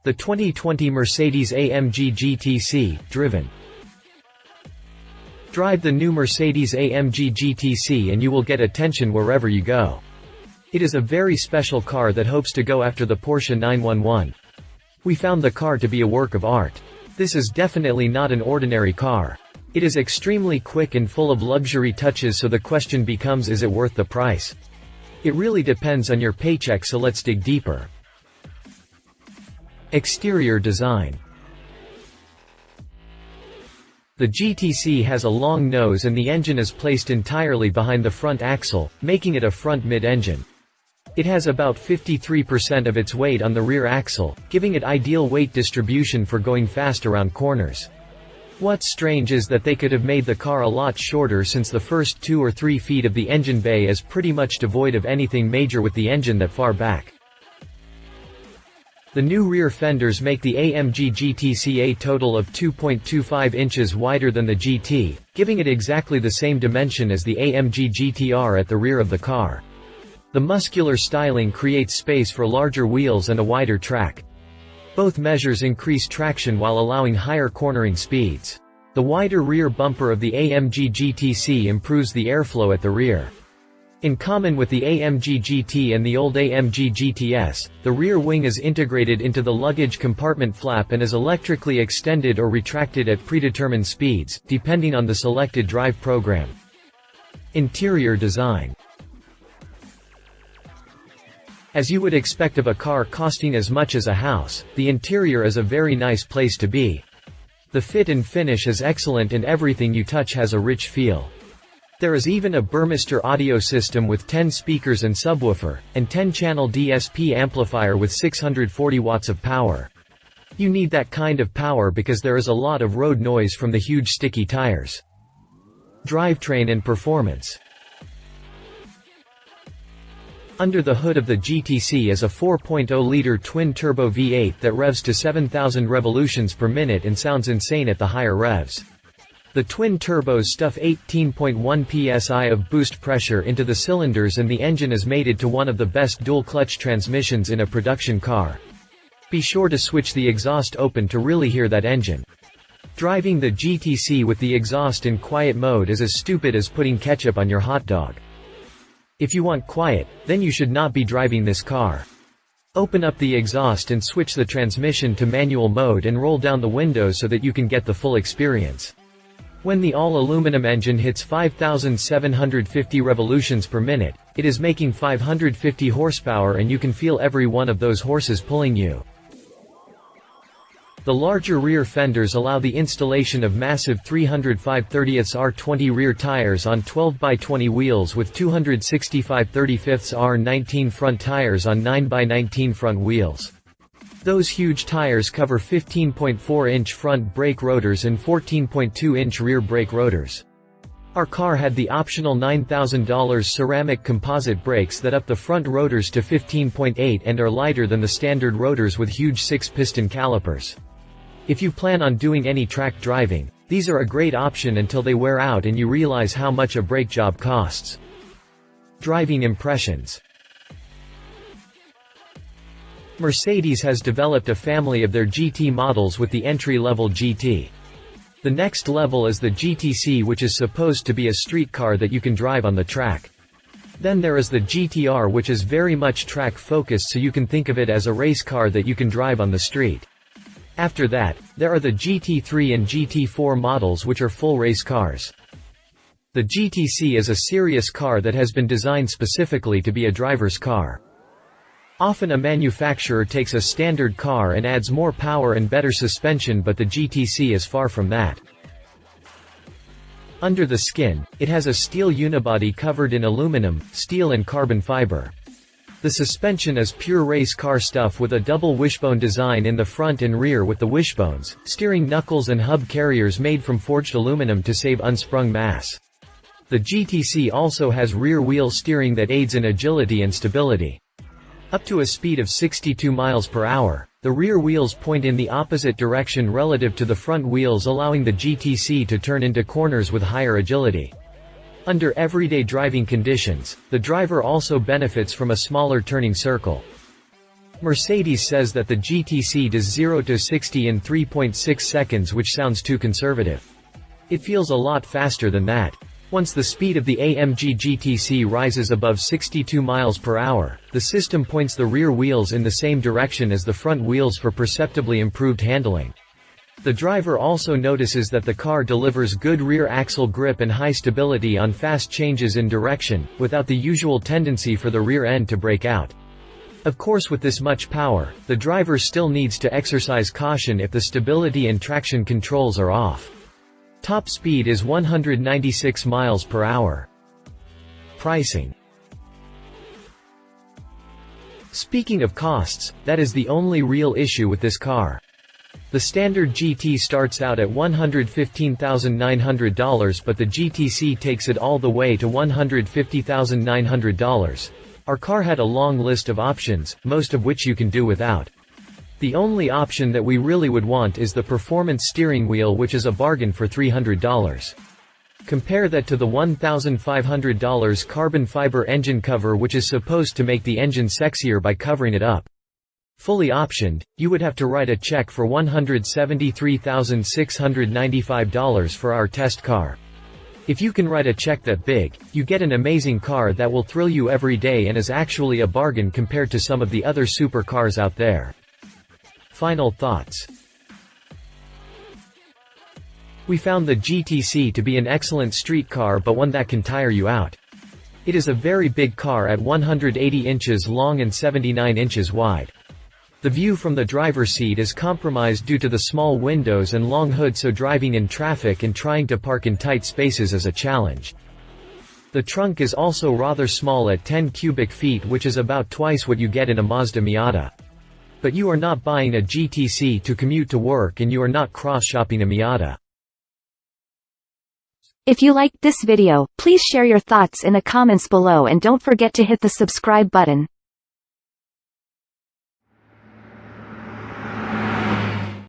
The 2020 Mercedes-AMG GT C, driven. Drive the new Mercedes-AMG GT C and you will get attention wherever you go. It is a very special car that hopes to go after the Porsche 911. We found the car to be a work of art. This is definitely not an ordinary car. It is extremely quick and full of luxury touches, so the question becomes, is it worth the price? It really depends on your paycheck, so let's dig deeper. Exterior design. The GT C has a long nose and the engine is placed entirely behind the front axle, making it a front mid-engine. It has about 53% of its weight on the rear axle, giving it ideal weight distribution for going fast around corners. What's strange is that they could have made the car a lot shorter, since the first 2 or 3 feet of the engine bay is pretty much devoid of anything major with the engine that far back. The new rear fenders make the AMG GT C a total of 2.25 inches wider than the GT, giving it exactly the same dimension as the AMG GT-R at the rear of the car. The muscular styling creates space for larger wheels and a wider track. Both measures increase traction while allowing higher cornering speeds. The wider rear bumper of the AMG GT C improves the airflow at the rear. In common with the AMG GT and the old AMG GTS, the rear wing is integrated into the luggage compartment flap and is electrically extended or retracted at predetermined speeds, depending on the selected drive program. Interior design. As you would expect of a car costing as much as a house, the interior is a very nice place to be. The fit and finish is excellent and everything you touch has a rich feel. There is even a Burmester audio system with 10 speakers and subwoofer, and 10-channel DSP amplifier with 640 watts of power. You need that kind of power because there is a lot of road noise from the huge sticky tires. Drivetrain and performance. Under the hood of the GT C is a 4.0-liter twin-turbo V8 that revs to 7,000 revolutions per minute and sounds insane at the higher revs. The twin turbos stuff 18.1 psi of boost pressure into the cylinders, and the engine is mated to one of the best dual-clutch transmissions in a production car. Be sure to switch the exhaust open to really hear that engine. Driving the GT C with the exhaust in quiet mode is as stupid as putting ketchup on your hot dog. If you want quiet, then you should not be driving this car. Open up the exhaust and switch the transmission to manual mode and roll down the windows so that you can get the full experience. When the all-aluminum engine hits 5,750 revolutions per minute, it is making 550 horsepower, and you can feel every one of those horses pulling you. The larger rear fenders allow the installation of massive 305/30ths R20 rear tires on 12x20 wheels with 265/35ths R19 front tires on 9x19 front wheels. Those huge tires cover 15.4-inch front brake rotors and 14.2-inch rear brake rotors. Our car had the optional $9,000 ceramic composite brakes that up the front rotors to 15.8 and are lighter than the standard rotors with huge 6-piston calipers. If you plan on doing any track driving, these are a great option until they wear out and you realize how much a brake job costs. Driving impressions. Mercedes has developed a family of their GT models with the entry-level GT. The next level is the GT C, which is supposed to be a street car that you can drive on the track. Then there is the GT-R, which is very much track-focused, so you can think of it as a race car that you can drive on the street. After that, there are the GT3 and GT4 models, which are full race cars. The GT C is a serious car that has been designed specifically to be a driver's car. Often a manufacturer takes a standard car and adds more power and better suspension, but the GT C is far from that. Under the skin, it has a steel unibody covered in aluminum, steel and carbon fiber. The suspension is pure race car stuff with a double wishbone design in the front and rear with the wishbones, steering knuckles and hub carriers made from forged aluminum to save unsprung mass. The GT C also has rear wheel steering that aids in agility and stability. Up to a speed of 62 miles per hour, the rear wheels point in the opposite direction relative to the front wheels, allowing the GT C to turn into corners with higher agility. Under everyday driving conditions, the driver also benefits from a smaller turning circle. Mercedes says that the GTC does 0 to 60 in 3.6 seconds, which sounds too conservative. It feels a lot faster than that. Once the speed of the AMG GTC rises above 62 miles per hour, the system points the rear wheels in the same direction as the front wheels for perceptibly improved handling. The driver also notices that the car delivers good rear axle grip and high stability on fast changes in direction, without the usual tendency for the rear end to break out. Of course, with this much power, the driver still needs to exercise caution if the stability and traction controls are off. Top speed is 196 miles per hour. Pricing. Speaking of costs, that is the only real issue with this car. The standard GT starts out at $115,900, but the GTC takes it all the way to $150,900. Our car had a long list of options, most of which you can do without. The only option that we really would want is the performance steering wheel, which is a bargain for $300. Compare that to the $1,500 carbon fiber engine cover, which is supposed to make the engine sexier by covering it up. Fully optioned, you would have to write a check for $173,695 for our test car. If you can write a check that big, you get an amazing car that will thrill you every day and is actually a bargain compared to some of the other supercars out there. Final thoughts. We found the GTC to be an excellent street car, but one that can tire you out. It is a very big car at 180 inches long and 79 inches wide. The view from the driver's seat is compromised due to the small windows and long hood, so driving in traffic and trying to park in tight spaces is a challenge. The trunk is also rather small at 10 cubic feet, which is about twice what you get in a Mazda Miata. But you are not buying a GTC to commute to work, and you are not cross-shopping a Miata. If you liked this video, please share your thoughts in the comments below and don't forget to hit the subscribe button.